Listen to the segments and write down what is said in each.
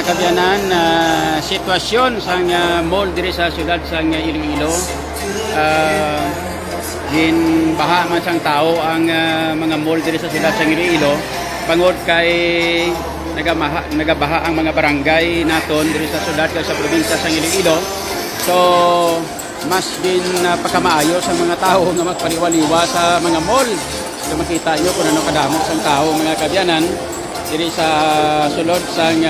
kabyanan sitwasyon sa mall diri sa syudad sa Iloilo. Ginbaha man sang tao ang mga mall diri sa syudad sa Iloilo bangod kay nagabaha ang mga barangay naton diri sa syudad kay sa probinsya sa Iloilo. So mas din pagkamaayo sa mga tao nga magpaliwaliwa sa mga mall. So makita nyo kung ano kadamo sang tao mga kabyanan diri sa sulod sang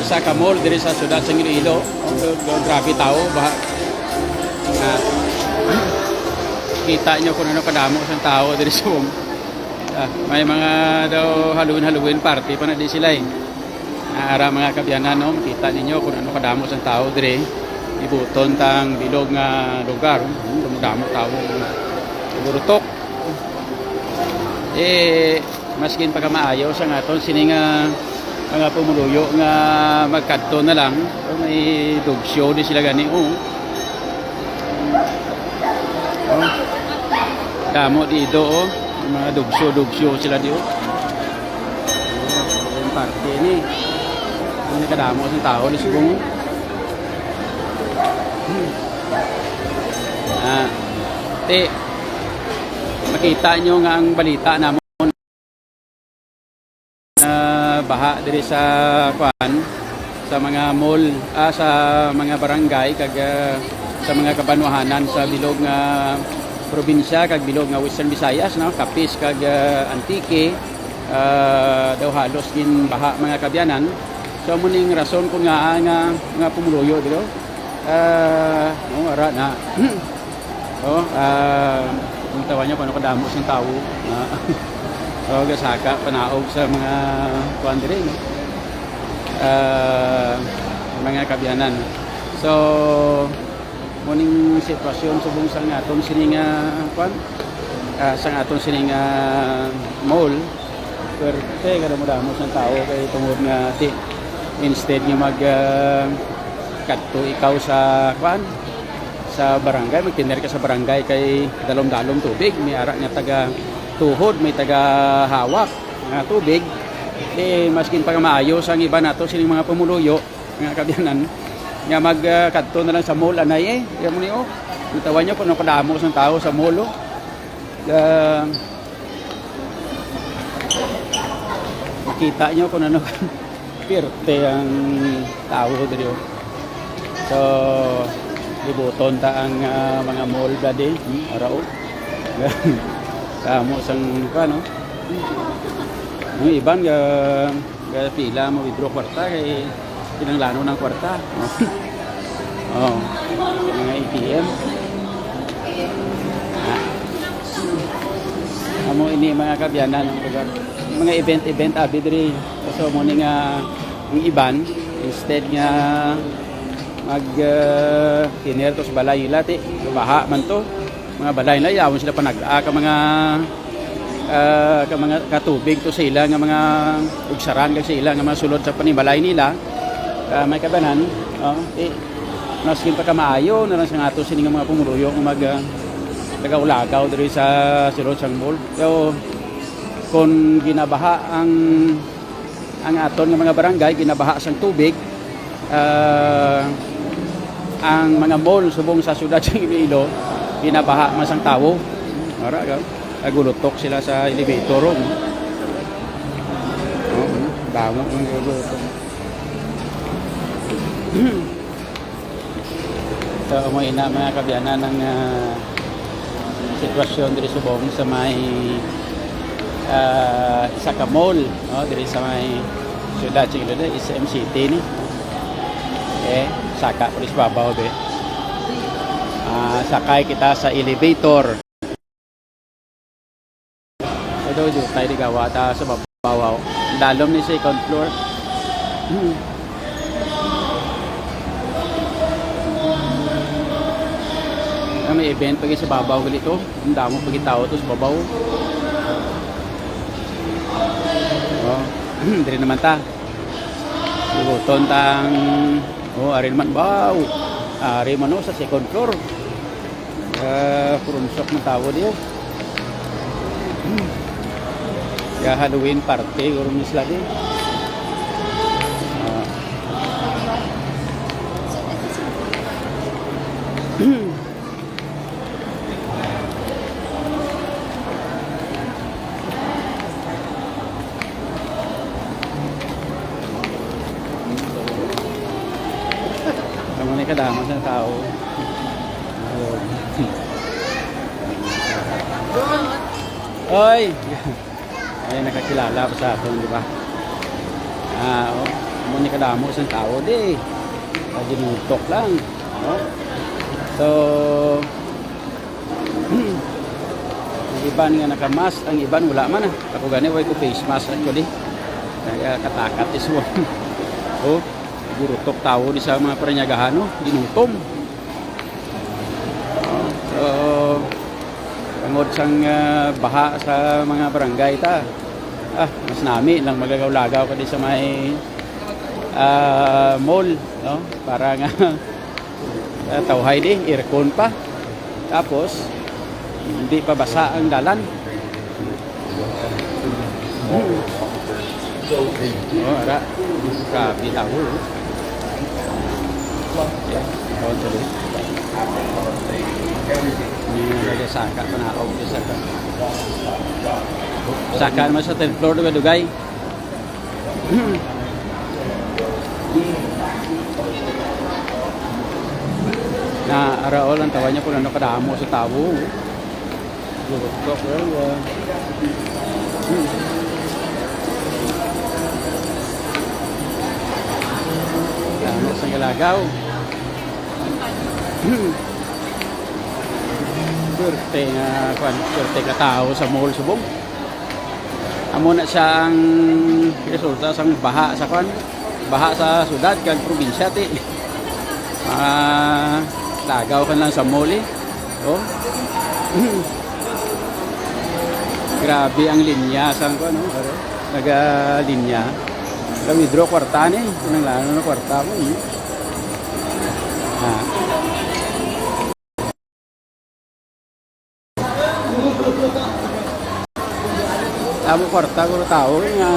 isa ka mall diri sa syudad sa Iloilo. Grabe tao baha. Kita nyo kung ano kadamo sang tao diri sa may mga daw Halloween party pa na di sila ara mga kabyanan no, kita ninyo kung ano kadamo sang tao diri ibuton tang bilog nga lugar. Dumudamo tao burutok maskin pagkamaayo sa aton sining mga pumuluyo nga magkadto na lang may dog show di sila gani damo dito mga dog show sila dito yung party ini hindi kadamo sa tao di sigong makita nyo nga ang balita namon baha diri sa sa mga mall sa mga barangay kag sa mga kabanuhanan sa bilog nga probinsya kag bilog nga Western Visayas no, Capiz kag Antique daw halos gin baha mga kabyanan. So muning rason kun nga pumuluyo dito ara na kung tawa nyo kung ano kadamo sing tao na gasaka panaog sa mga kuan diri no? Mga kabyanan. So muning sitwasyon subong sa aton sining kuan sa aton sining mall perte kada mo damo sa tao kay tungod nga instead nga mag kadto ikaw sa kuan sa barangay magtiner ka sa barangay kay dalom-dalom tubig may ara nga taga tuhod may taga hawak nga tubig maskin pa maayo sa iba nato sining mga pumuluyo nga kabyanan nga magkadto na lang sa mall anay mo ni tawan nyo kung ano kadamo sa tao sa mall makita nyo kung ano perte ang tao dito. So libuton ta ang mga mall dadi arao kamo sang ano yung iban ga pila mo withdraw kwarta kay kinanglano ng kwarta mga ATM amo ini mga kabyanan mga event abi diri so mo ni nga yung iban instead nga mag tiner to sa balay nila baha man to mga balay nila yawon sila panag-a ka mga katubig to sa ila nga mga ugsaran kag sa ila nga mga sulod sa panibalay nila may kabanan maskin pa kamaayo na lang sa ato sining mga pumuluyo mag tagaulagaw diri sa sulod sang mall. So kung ginabaha ang aton nga mga barangay ginabaha sang tubig ang mga mall subong sa syudad sa Iloilo binabaha masang tao agulutok sila sa elevator damo ng gulutok so umuwi na mga kabyanan ng sitwasyon diri subong sa may isa ka mall diri sa may syudad sa Iloilo SM City ni saka pulis babaw sakay kita sa elevator ito tayo di gawa ta sa babaw dalom ni second floor may event pagi sa babaw galito ang damo pagi tao to sa babaw diri naman ta ibuton tang ari naman baw ari man sa second floor purumsok na tao diyo Halloween party urong isla din Amo ni kadamo sa tao. Oy. Ay nakakilala pa sa atin, di ba? Amo ni kadamo sa tao di. Ginutok lang. No? So ang iban nga naka-mask, ang iban wala man. Ako gani way ko face mask actually. Kaya katakat is one. Oh, girutok tao di sa mga paranyagahan, no? Ginutom. So tungod sang baha sa mga barangay ta. Mas nami lang magagaw-lagaw ka di sa may mall, no? Para nga tawhay di, aircon pa. Tapos hindi pa basa ang dalan. Ara. Grabe tao. Tuloy. Lagi saka pa na ako. Saka naman sa 10th floor dugay. Na araol ang tawa niya kung ano kadamo sa tao. Lutok well. Damo sa galagaw. Surte ka tao sa mall subong. Amo na siya ang resulta sang baha sa baha sa syudad kag probinsya ti. Lagaw ka lang sa mall eh. Oh. Grabe ang linya sa naga-linya. Withdraw kwarta ni, kunang lano na kwarta mo. Tamo kwarta ko tao nga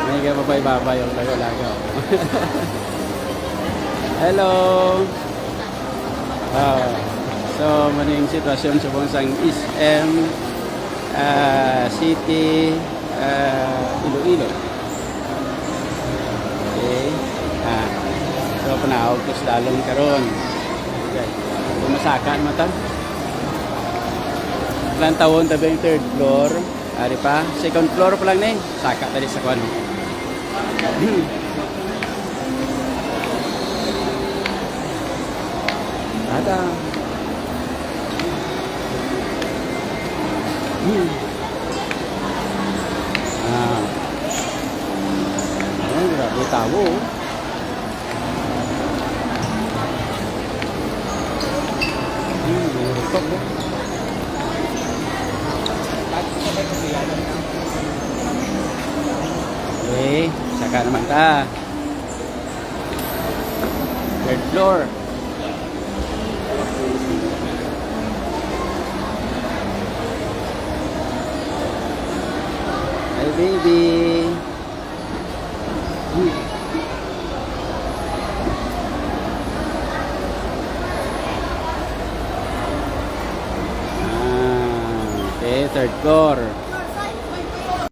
may ka babay-babay yung lagaw-lagaw. Hello. So maning sitwasyon sa bansang SM City Iloilo. Okay. So panahog ko sa dalong karon. Okay. Masaka naman ta. Ilang taon tabi yung 3rd floor. Ari pa, 2nd floor pa lang na saka tadi sa kwan. Ada. Grabe tao. Rutok mo. Okay, saka naman ta. 3rd floor. Hi baby. Okay, 3rd floor.